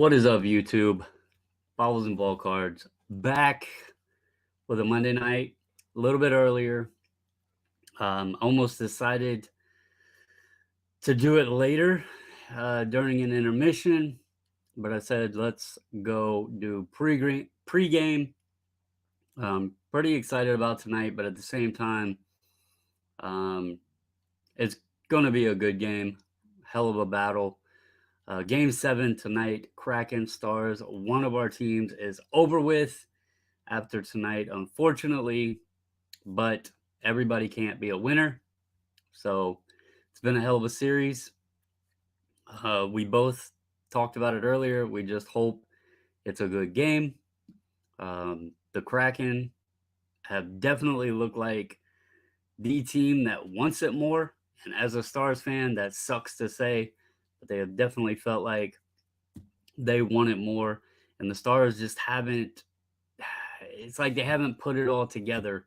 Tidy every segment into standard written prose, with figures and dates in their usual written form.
What is up, YouTube? Bobbles and Ball Cards back with a Monday night, a little bit earlier. Almost decided to do it later during an intermission, but I said let's go do pregame. Pretty excited about tonight, but at the same time, um, it's going to be a good game. Hell of a battle. Game 7 tonight, Kraken Stars. One of our teams is over with after tonight, unfortunately, but everybody can't be a winner. So it's been a hell of a series. We both talked about it earlier. We just hope it's a good game. The Kraken have definitely looked like the team that wants it more. And as a Stars fan, that sucks to say, but they have definitely felt like they want it more. And the Stars just haven't, it's like they haven't put it all together.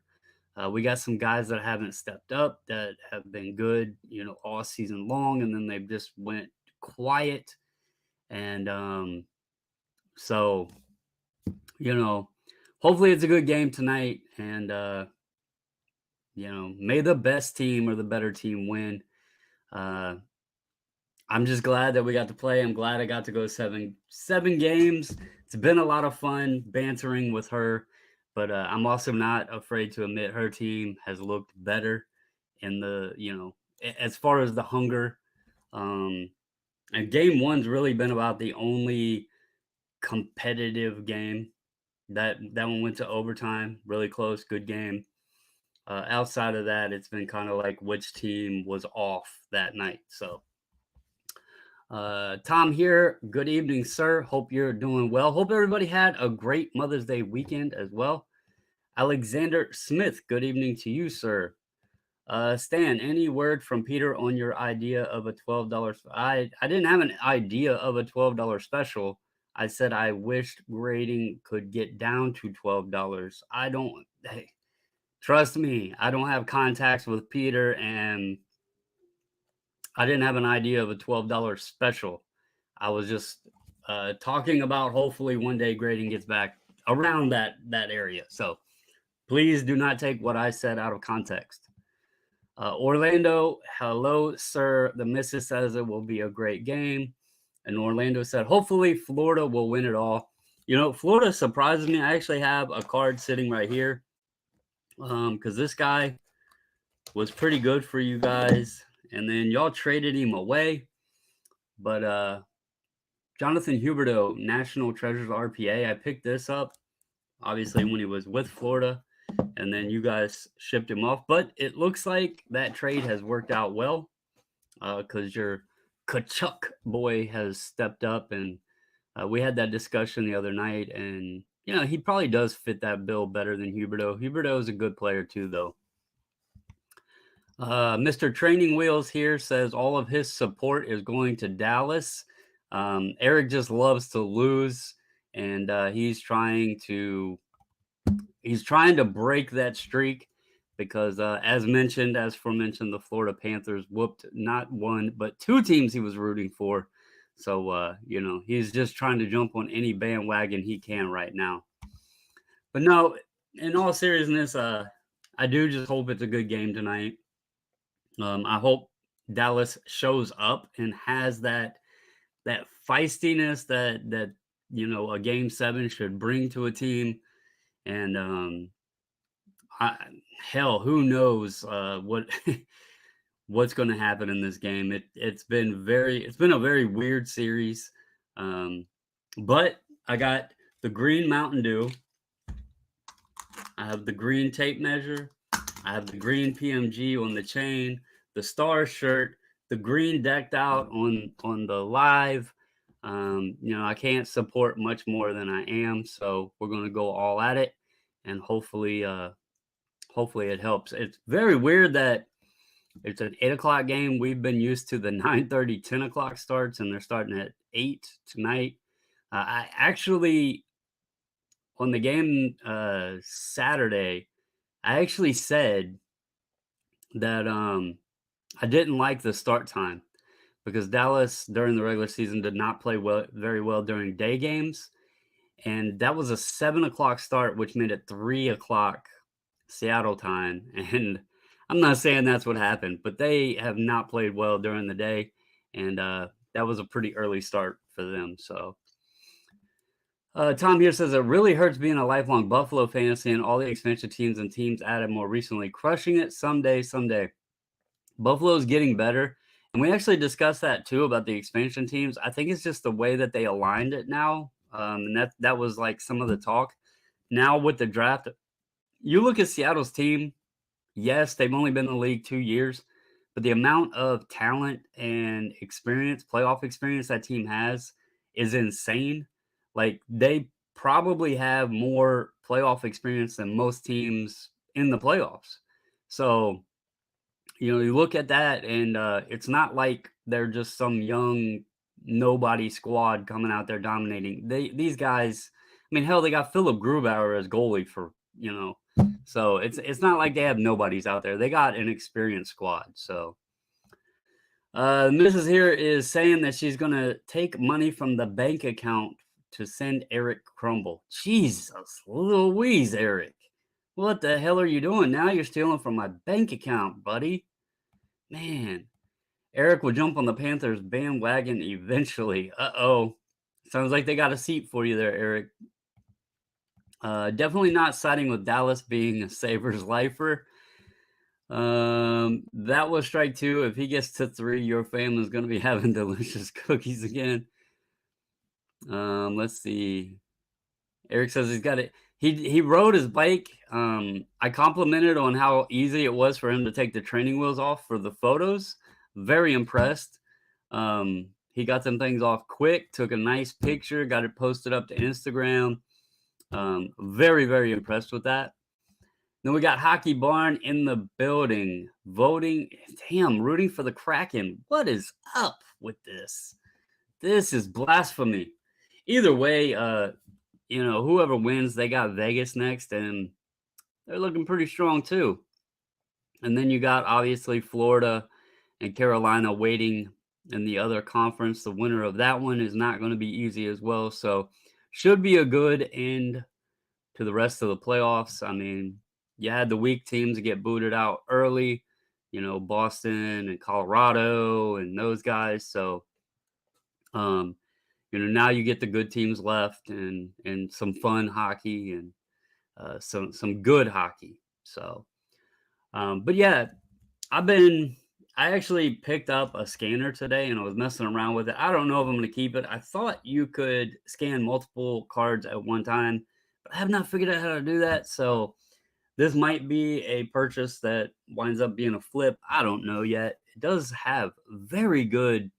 We got some guys that haven't stepped up that have been good, all season long, and then they just went quiet. And so, you know, hopefully it's a good game tonight. And, may the best team or the better team win. Uh, I'm just glad that we got to play. I'm glad I got to go seven games. It's been a lot of fun bantering with her, but I'm also not afraid to admit her team has looked better in as far as the hunger. Um, and game one's really been about the only competitive game. That one went to overtime, really close, good game. Outside of that, it's been kind of like which team was off that night. So Tom here. Good evening, sir. Hope you're doing well. Hope everybody had a great Mother's Day weekend as well. Alexander Smith, good evening to you, sir. Stan, any word from Peter on your idea of a $12? I didn't have an idea of a $12 special. I said I wished grading could get down to $12. I don't, hey, trust me, I don't have contacts with Peter, and I didn't have an idea of a $12 special. I was just talking about hopefully one day grading gets back around that area. So please do not take what I said out of context. Orlando, hello, sir. The missus says it will be a great game. And Orlando said, hopefully Florida will win it all. Florida surprises me. I actually have a card sitting right here because this guy was pretty good for you guys. And then y'all traded him away. But Jonathan Huberdeau, National Treasures RPA, I picked this up, obviously, when he was with Florida. And then you guys shipped him off. But it looks like that trade has worked out well because your Kachuk boy has stepped up. And we had that discussion the other night. And, he probably does fit that bill better than Huberdeau. Huberdeau is a good player too, though. Mr. Training Wheels here says all of his support is going to Dallas. Eric just loves to lose, and he's trying to break that streak because, as aforementioned, the Florida Panthers whooped not one but two teams he was rooting for. So, he's just trying to jump on any bandwagon he can right now. But no, in all seriousness, I do just hope it's a good game tonight. I hope Dallas shows up and has that feistiness that a game 7 should bring to a team. And who knows what what's going to happen in this game. It's been a very weird series. But I got the green Mountain Dew. I have the green tape measure. I have the green PMG on the chain, the star shirt, the green decked out on the live. I can't support much more than I am, so we're going to go all at it, and hopefully it helps. It's very weird that it's an 8 o'clock game. We've been used to the 9:30, 10 o'clock starts, and they're starting at 8 tonight. I actually, on the game Saturday, I actually said that I didn't like the start time because Dallas during the regular season did not play very well during day games. And that was a 7 o'clock start, which made it 3 o'clock Seattle time. And I'm not saying that's what happened, but they have not played well during the day. And that was a pretty early start for them. So Tom here says it really hurts being a lifelong Buffalo fan, seeing all the expansion teams and teams added more recently, crushing it someday. Buffalo's getting better. And we actually discussed that too about the expansion teams. I think it's just the way that they aligned it now. And that was like some of the talk. Now with the draft, you look at Seattle's team, yes, they've only been in the league 2 years, but the amount of talent and experience, playoff experience that team has is insane. Like they probably have more playoff experience than most teams in the playoffs. So, you look at that and it's not like they're just some young nobody squad coming out there dominating. These guys, I mean, hell, they got Philip Grubauer as goalie so it's not like they have nobodies out there. They got an experienced squad. So Mrs. here is saying that she's gonna take money from the bank account to send Eric Crumble. Jesus Louise, Eric. What the hell are you doing? Now you're stealing from my bank account, buddy. Man. Eric will jump on the Panthers bandwagon eventually. Uh-oh. Sounds like they got a seat for you there, Eric. Definitely not siding with Dallas being a Sabres lifer. That was strike 2. If he gets to 3, your family's going to be having delicious cookies again. Let's see. Eric says he's got it. He rode his bike. I complimented on how easy it was for him to take the training wheels off for the photos. Very impressed. He got some things off quick, took a nice picture, got it posted up to Instagram. Very, very impressed with that. Then we got Hockey Barn in the building, voting. Damn, rooting for the Kraken. What is up with this? This is blasphemy. Either way, whoever wins, they got Vegas next, and they're looking pretty strong too. And then you got, obviously, Florida and Carolina waiting in the other conference. The winner of that one is not going to be easy as well. So should be a good end to the rest of the playoffs. I mean, you had the weak teams get booted out early, Boston and Colorado and those guys. So, now you get the good teams left and some fun hockey and some good hockey. So, but yeah, I actually picked up a scanner today and I was messing around with it. I don't know if I'm going to keep it. I thought you could scan multiple cards at one time, but I have not figured out how to do that. So this might be a purchase that winds up being a flip. I don't know yet. It does have very good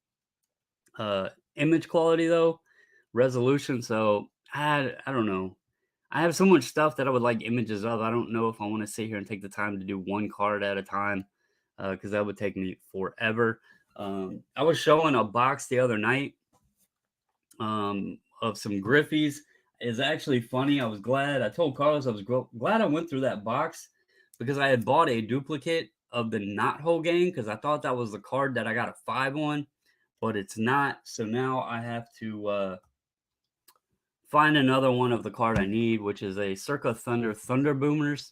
image quality though, resolution. So I don't know. I have so much stuff that I would like images of. I don't know if I want to sit here and take the time to do one card at a time because that would take me forever. I was showing a box the other night of some Griffies. It's actually funny. I was glad. I told Carlos I was glad I went through that box because I had bought a duplicate of the Knothole game because I thought that was the card that I got a 5 on, but it's not. So now I have to find another one of the card I need, which is a Circa Thunder Boomers.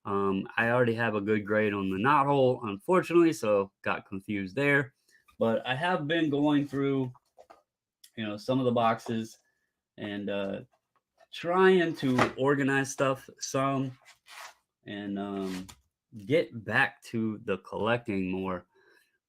I already have a good grade on the Knothole, unfortunately, so got confused there. But I have been going through, some of the boxes and trying to organize stuff some and get back to the collecting more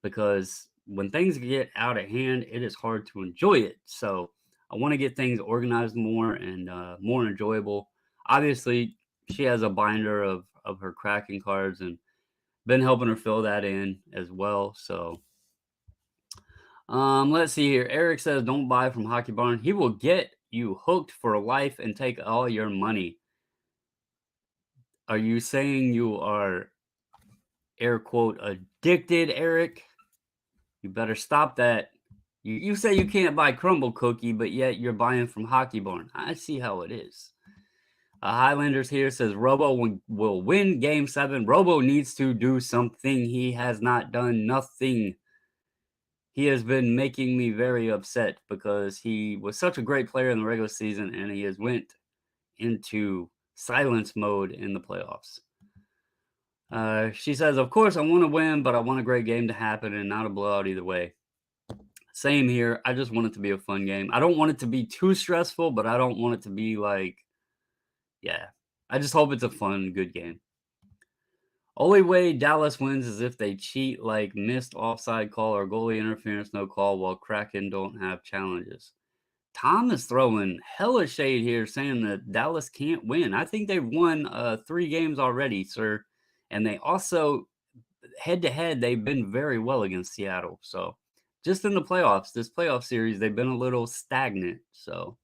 because when things get out of hand, it is hard to enjoy it. So I want to get things organized more and more enjoyable. Obviously, she has a binder of her Kraken cards and been helping her fill that in as well. So let's see here. Eric says, don't buy from Hockey Barn. He will get you hooked for life and take all your money. Are you saying you are, air quote, addicted, Eric? You better stop that. You say you can't buy Crumble Cookie, but yet you're buying from Hockey Barn. I see how it is. Highlanders here says Robo will win Game 7. Robo needs to do something. He has not done nothing. he has been making me very upset because he was such a great player in the regular season and he has went into silence mode in the playoffs. She says, "Of course, I want to win, but I want a great game to happen and not a blowout either way." Same here. I just want it to be a fun game. I don't want it to be too stressful, but I don't want it to be like, yeah. I just hope it's a fun, good game. Only way Dallas wins is if they cheat, like missed offside call or goalie interference, no call, while Kraken don't have challenges. Tom is throwing hella shade here, saying that Dallas can't win. I think they've won 3 games already, sir. And they also, head to head, they've been very well against Seattle. So just in the playoffs, this playoff series, they've been a little stagnant. So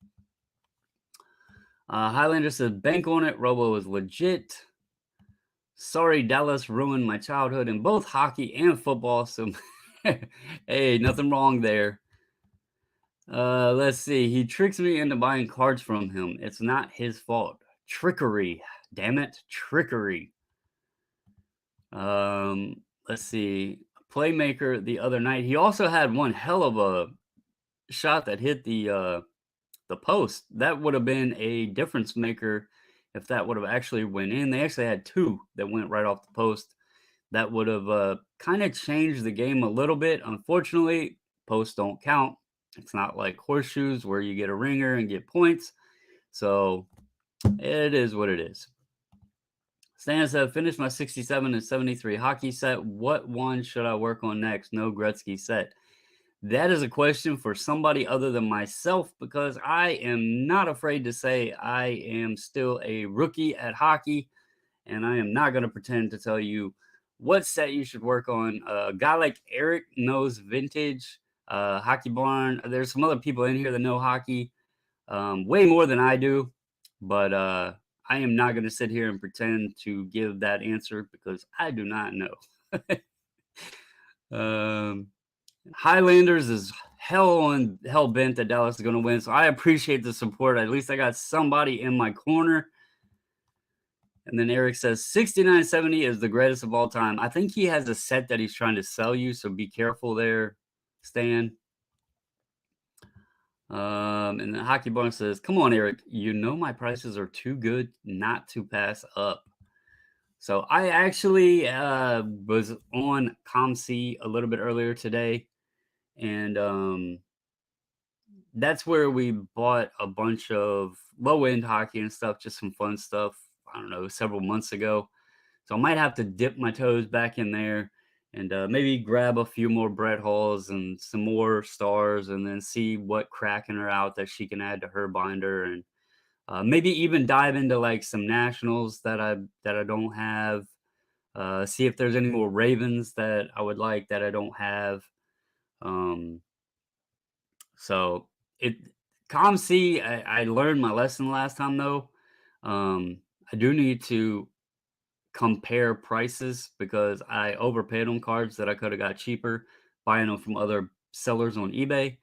Highlander says, bank on it. Robo is legit. Sorry, Dallas ruined my childhood in both hockey and football. So, hey, nothing wrong there. Let's see. He tricks me into buying cards from him. It's not his fault. Trickery. Damn it. Trickery. Let's see. Playmaker the other night. He also had one hell of a shot that hit the post. That would have been a difference maker if that would have actually went in. They actually had 2 that went right off the post. That would have kind of changed the game a little bit. Unfortunately, posts don't count. It's not like horseshoes where you get a ringer and get points. So it is what it is. Stan said, finished my 67 and 73 hockey set. What one should I work on next? No Gretzky set. That is a question for somebody other than myself because I am not afraid to say I am still a rookie at hockey, and I am not going to pretend to tell you what set you should work on. A guy like Eric knows vintage, Hockey Barn. There's some other people in here that know hockey way more than I do, but I am not going to sit here and pretend to give that answer because I do not know. Highlanders is hell bent that Dallas is going to win, so I appreciate the support. At least I got somebody in my corner. And then Eric says 6970 is the greatest of all time. I think he has a set that he's trying to sell you, so be careful there, Stan. And the Hockey Barn says, come on, Eric, you know my prices are too good not to pass up. So I actually was on ComC a little bit earlier today, and that's where we bought a bunch of low-end hockey and stuff, just some fun stuff, I don't know, several months ago. So I might have to dip my toes back in there and maybe grab a few more Brett Halls and some more stars and then see what Kraken are out that she can add to her binder and maybe even dive into like some nationals that I don't have. See if there's any more Ravens that I would like that I don't have. Um, so it ComC, I learned my lesson last time though. I do need to compare prices because I overpaid on cards that I could have got cheaper buying them from other sellers on eBay.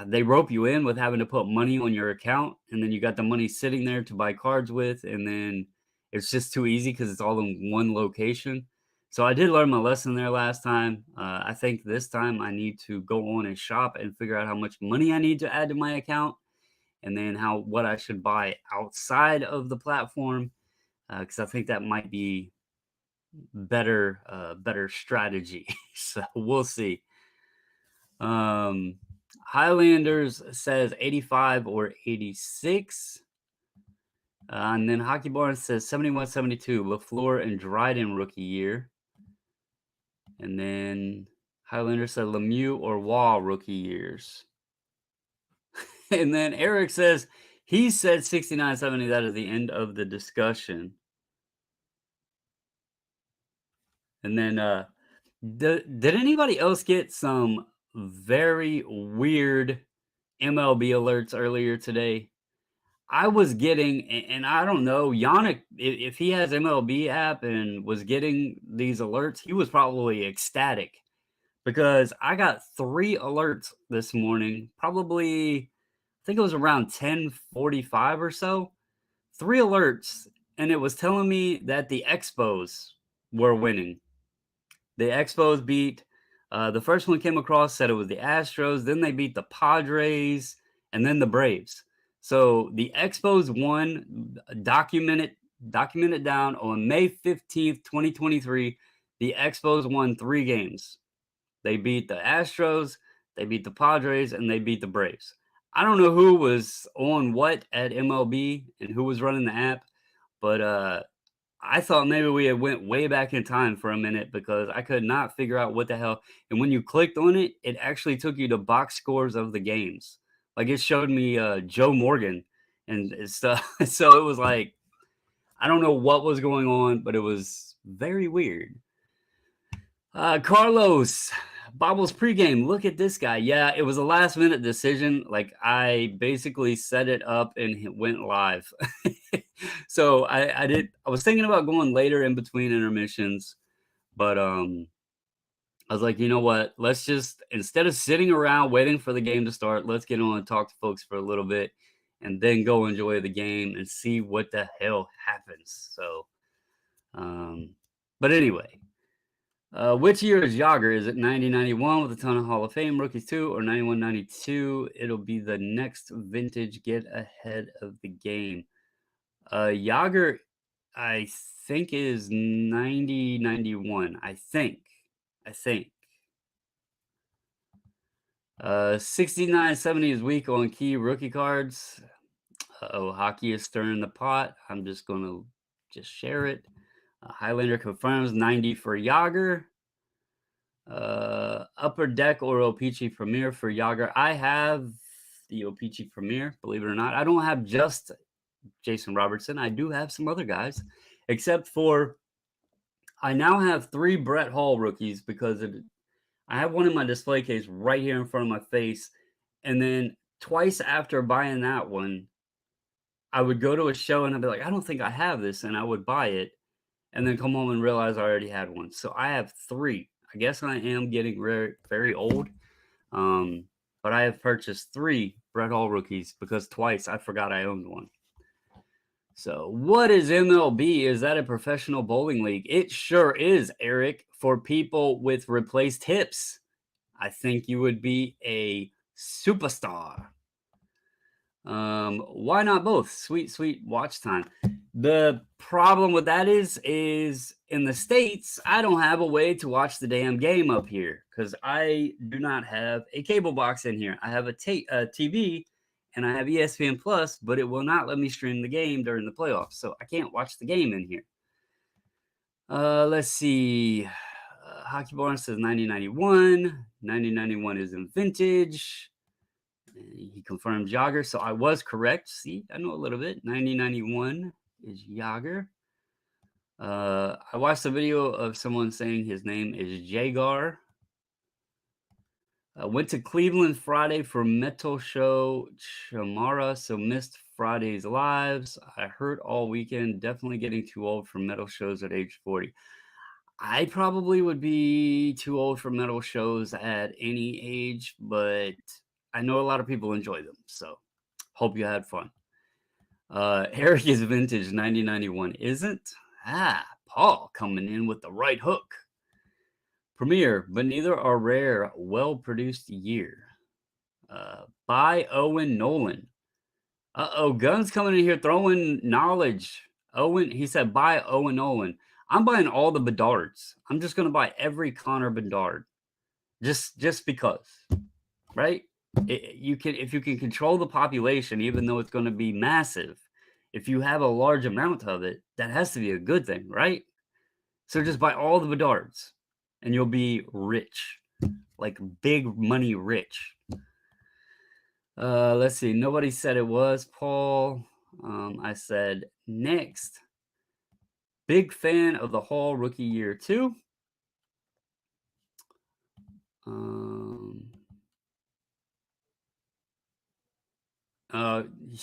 They rope you in with having to put money on your account, and then you got the money sitting there to buy cards with, and then it's just too easy because it's all in one location. So I did learn my lesson there last time. I think this time I need to go on and shop and figure out how much money I need to add to my account, and then what I should buy outside of the platform because I think that might be better strategy. So we'll see. Highlanders says 85 or 86. And then Hockey Barn says 71, 72. LaFleur and Dryden rookie year. And then Highlander said Lemieux or Wall rookie years. And then Eric says he said 69, 70. That is the end of the discussion. And then did anybody else get some very weird MLB alerts earlier today? I was getting, and I don't know, Yannick, if he has MLB app and was getting these alerts, he was probably ecstatic because I got 3 alerts this morning, probably, I think it was around 10:45 or so. 3 alerts, and it was telling me that the Expos were winning. The Expos beat The first one came across said it was the Astros, then they beat the Padres, and then the Braves. So the Expos won, documented down on May 15th, 2023. The Expos won 3 games. They beat the Astros, they beat the Padres, and they beat the Braves. I don't know who was on what at MLB and who was running the app, but I thought maybe we had went way back in time for a minute because I could not figure out what the hell. And when you clicked on it, it actually took you to box scores of the games. Like it showed me Joe Morgan and stuff. So it was like I don't know what was going on, but it was very weird. Carlos, Bobble's pregame. Look at this guy. Yeah, it was a last minute decision. Like I basically set it up and it went live. So I was thinking about going later in between intermissions, but I was like, you know what? Let's just instead of sitting around waiting for the game to start, let's get on and talk to folks for a little bit and then go enjoy the game and see what the hell happens. So but anyway, which year is Yager? Is it 90-91 with a ton of Hall of Fame rookies too, or 91-92? It'll be the next vintage. Get ahead of the game. Yager, I think is 90-91. I think. 69-70 is weak on key rookie cards. Oh, hockey is stirring the pot. I'm just gonna share it. Highlander confirms 90 for Yager. Upper Deck or O-Pee-Chee Premier for Yager. I have the O-Pee-Chee Premier, believe it or not. I don't have just Jason Robertson. I do have some other guys, except for I now have 3 Brett Hall rookies because I have one in my display case right here in front of my face. And then twice after buying that one, I would go to a show and I'd be like, I don't think I have this. And I would buy it and then come home and realize I already had one. So I have 3. I guess I am getting very, very old. But I have purchased 3 Brett Hall rookies because twice I forgot I owned one. So what is MLB? Is that a professional bowling league? It sure is, Eric, for people with replaced hips. I think you would be a superstar. Why not both? Sweet, sweet watch time. The problem with that is in the States, I don't have a way to watch the damn game up here because I do not have a cable box in here. I have a TV and I have ESPN Plus, but it will not let me stream the game during the playoffs. So I can't watch the game in here. Let's see. Hockey Barn says 90-91. 90-91 is in vintage. He confirmed Yager, so I was correct. See, I know a little bit. 90-91 is Yager. I watched a video of someone saying his name is Jagar. Went to Cleveland Friday for Metal Show Chamara, so missed Friday's lives. I hurt all weekend. Definitely getting too old for metal shows at age 40. I probably would be too old for metal shows at any age, but I know a lot of people enjoy them, so hope you had fun. Eric is vintage 90-91 isn't? Paul coming in with the right hook. Premier, but neither are rare. Well-produced year. By Owen Nolan. Guns coming in here throwing knowledge. Owen, he said, buy Owen Nolan. I'm buying all the Bedards. I'm just going to buy every Connor Bedard. Just because, right? If you can control the population, even though it's going to be massive, if you have a large amount of it, that has to be a good thing, right? So just buy all the Bedards and you'll be rich, like big money rich. Let's see. Nobody said it was Paul. I said next. Big fan of the Hall rookie year 2.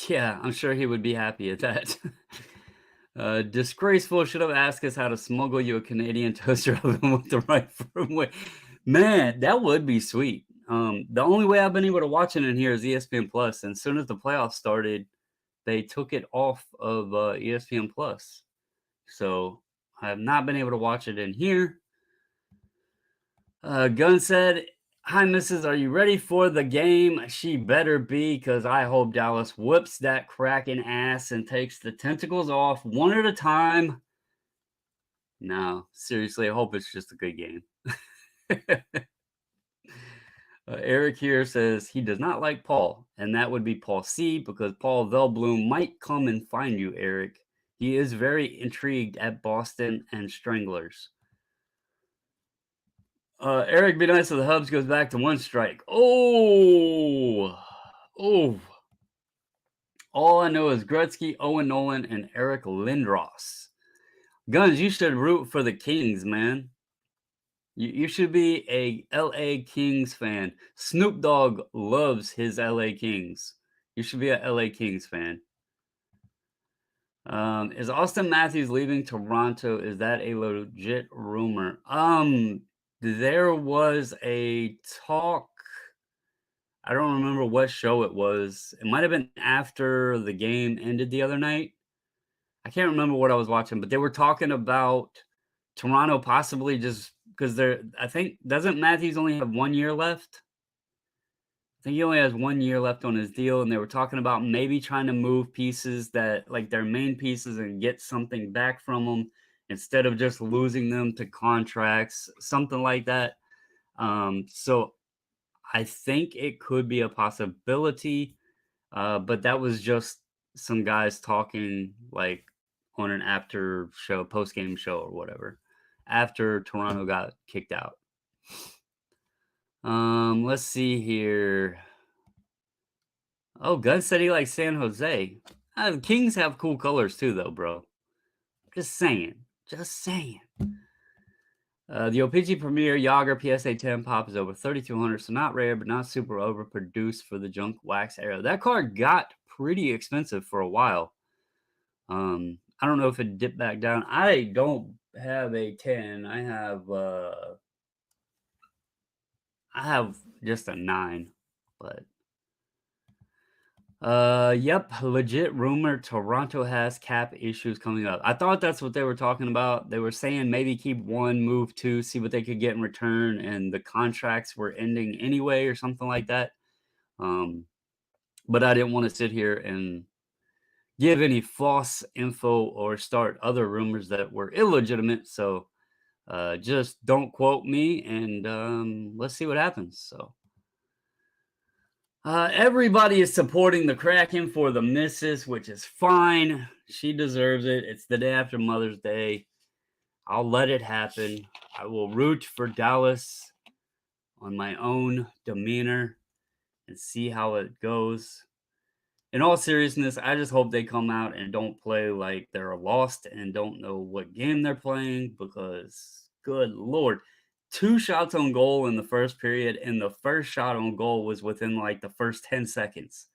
Yeah, I'm sure he would be happy at that. Disgraceful should have asked us how to smuggle you a Canadian toaster oven with the right firmware. Man, that would be sweet. The only way I've been able to watch it in here is ESPN Plus, and as soon as the playoffs started, they took it off of ESPN Plus. So I have not been able to watch it in here. Gunn said, "Hi, Mrs. Are you ready for the game? She better be, because I hope Dallas whips that Kraken ass and takes the tentacles off one at a time." No, seriously, I hope it's just a good game. Eric here says he does not like Paul, and that would be Paul C, because Paul Velbloom might come and find you, Eric. He is very intrigued at Boston and Stranglers. Eric Be Nice of the Hubs goes back to one strike. Oh, oh. All I know is Gretzky, Owen Nolan, and Eric Lindros. Guns, you should root for the Kings, man. You should be a LA Kings fan. Snoop Dogg loves his LA Kings. You should be a LA Kings fan. Is Austin Matthews leaving Toronto? Is that a legit rumor? There was a talk. I don't remember what show it was. It might have been after the game ended the other night. I can't remember what I was watching, but they were talking about Toronto possibly just because they're. I think doesn't Matthews only have 1 year left? I think he only has 1 year left on his deal, and they were talking about maybe trying to move pieces that like their main pieces and get something back from them instead of just losing them to contracts, something like that. So I think it could be a possibility, but that was just some guys talking like on an after show, post game show or whatever, after Toronto got kicked out. Let's see here. Oh, Gunn said he likes San Jose. The Kings have cool colors too, though, bro. Just saying. Just saying. The OPG Premier Yager PSA 10 pop is over 3,200, so not rare, but not super overproduced for the junk wax era. That card got pretty expensive for a while. I don't know if it dipped back down. I don't have a 10. I have just a 9, but yep, legit rumor Toronto has cap issues coming up. I thought that's what they were talking about. They were saying maybe keep 1, move 2, see what they could get in return, and the contracts were ending anyway or something like that. But I didn't want to sit here and give any false info or start other rumors that were illegitimate. So just don't quote me, and let's see what happens. So everybody is supporting the Kraken for the missus, which is fine. She deserves it. It's the day after Mother's Day. I'll let it happen. I will root for Dallas on my own demeanor and see how it goes. In all seriousness, I just hope they come out and don't play like they're lost and don't know what game they're playing, because good Lord, 2 shots on goal in the first period, and the first shot on goal was within like the first 10 seconds.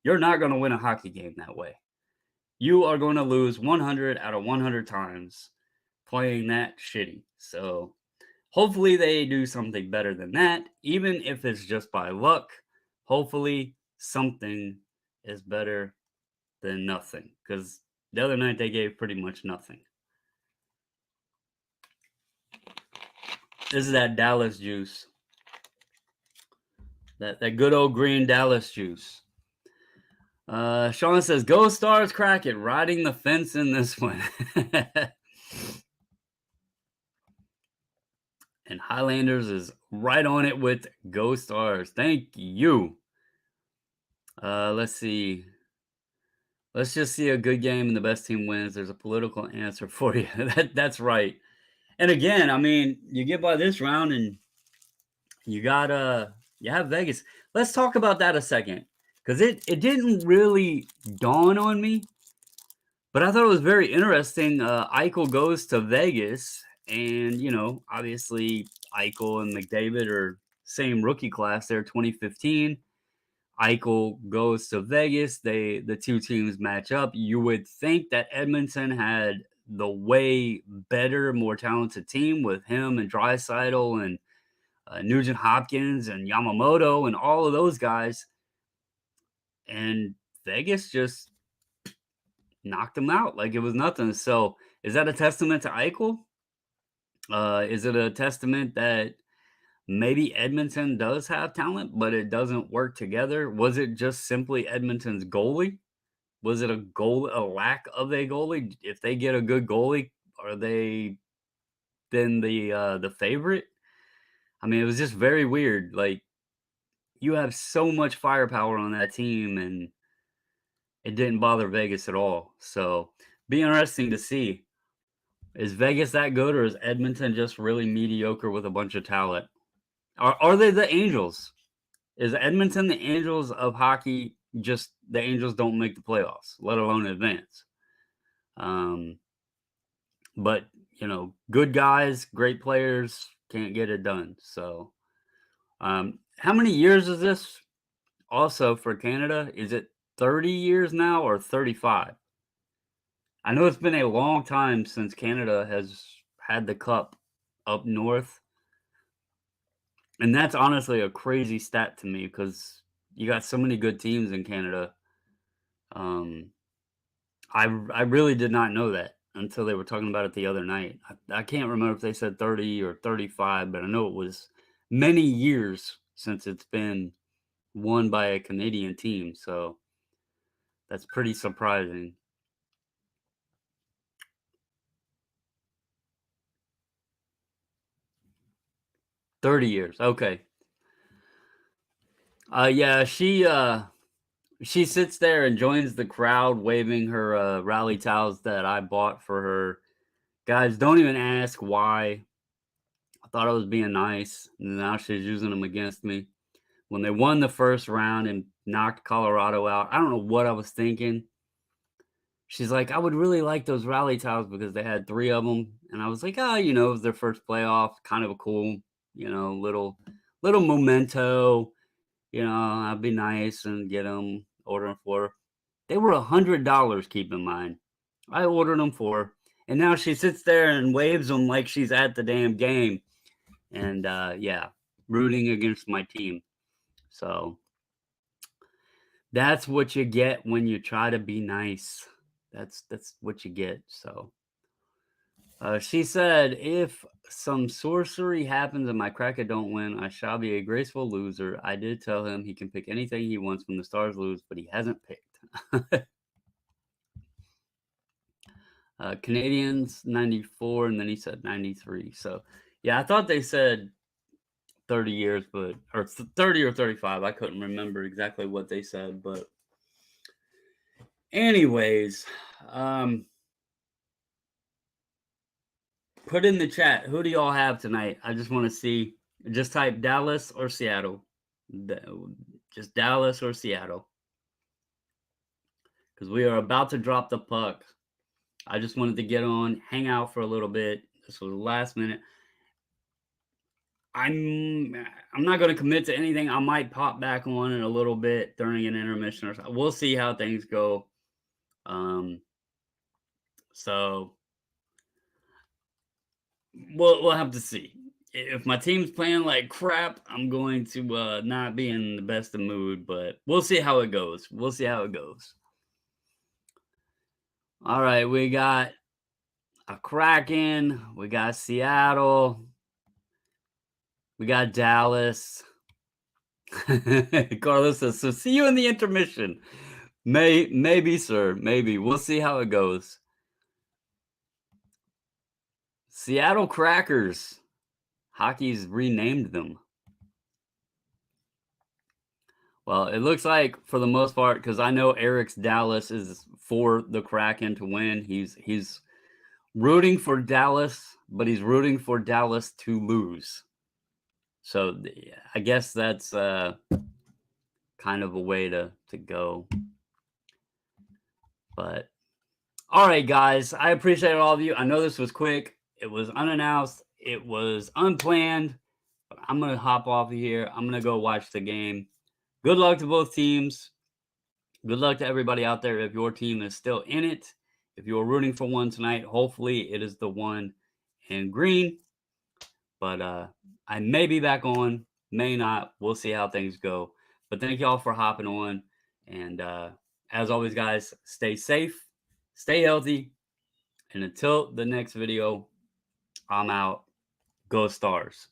You're not going to win a hockey game that way. You are going to lose 100 out of 100 times playing that shitty. So hopefully they do something better than that, even if it's just by luck. Hopefully something is better than nothing, because the other night they gave pretty much nothing. This is that Dallas juice. That good old green Dallas juice. Sean says, "Go Stars, Kraken, riding the fence in this one." And Highlanders is right on it with Go Stars. Thank you. Let's see. Let's just see a good game and the best team wins. There's a political answer for you. That's right. And again, I mean, you get by this round and you have Vegas. Let's talk about that a second, because it didn't really dawn on me, but I thought it was very interesting. Eichel goes to Vegas, and obviously Eichel and McDavid are same rookie class there, 2015. Eichel goes to Vegas. The two teams match up. You would think that Edmonton had the way better, more talented team with him and Draisaitl and Nugent Hopkins and Yamamoto and all of those guys. And Vegas just knocked them out like it was nothing. So is that a testament to Eichel? Is it a testament that maybe Edmonton does have talent, but it doesn't work together. Was it just simply Edmonton's goalie? Was it a lack of a goalie? If they get a good goalie, are they then the favorite? I mean, it was just very weird. Like, you have so much firepower on that team, and it didn't bother Vegas at all. So, be interesting to see. Is Vegas that good, or is Edmonton just really mediocre with a bunch of talent? Are they the Angels? Is Edmonton the Angels of hockey? Just the Angels don't make the playoffs, let alone advance. Um, but good guys, great players can't get it done. So, how many years is this? Also for Canada, is it 30 years now or 35? I know it's been a long time since Canada has had the cup up north. And that's honestly a crazy stat to me because you got so many good teams in Canada. Um, I really did not know that until they were talking about it the other night. I can't remember if they said 30 or 35, but I know it was many years since it's been won by a Canadian team. So that's pretty surprising. 30 years. Okay. Yeah, she sits there and joins the crowd waving her rally towels that I bought for her. Guys, don't even ask why. I thought I was being nice, and now she's using them against me. When they won the first round and knocked Colorado out, I don't know what I was thinking. She's like, I would really like those rally towels because they had 3 of them, and I was like, oh, it was their first playoff, kind of a cool, little memento. I'd be nice and get them, order them for her. They were $100, keep in mind. I ordered them for her, and now she sits there and waves them like she's at the damn game. And yeah, rooting against my team. So that's what you get when you try to be nice. That's what you get. So she said, if some sorcery happens and my cracker don't win, I shall be a graceful loser. I did tell him he can pick anything he wants when the Stars lose, but he hasn't picked. Canadians 94, and then he said 93. So yeah, I thought they said 30 years, but or 30 or 35. I couldn't remember exactly what they said, but anyways, put in the chat, who do y'all have tonight? I just want to see. Just type Dallas or Seattle. Just Dallas or Seattle. Because we are about to drop the puck. I just wanted to get on, hang out for a little bit. This was the last minute. I'm not going to commit to anything. I might pop back on in a little bit during an intermission or something. We'll see how things go. So we'll have to see. If my team's playing like crap, I'm going to not be in the best of mood, but we'll see how it goes. We'll see how it goes. All right, we got a Kraken, we got Seattle, we got Dallas. Carlos says, so see you in the intermission. Maybe, sir. Maybe. We'll see how it goes. Seattle Crackers. Hockey's renamed them. Well, it looks like for the most part, because I know Eric's Dallas is for the Kraken to win. He's rooting for Dallas, but he's rooting for Dallas to lose. So I guess that's kind of a way to go. But all right, guys, I appreciate all of you. I know this was quick. It was unannounced. It was unplanned. But I'm going to hop off of here. I'm going to go watch the game. Good luck to both teams. Good luck to everybody out there if your team is still in it. If you're rooting for one tonight, hopefully it is the one in green. But I may be back on, may not. We'll see how things go. But thank y'all for hopping on. And as always, guys, stay safe, stay healthy. And until the next video, I'm out. Go Stars.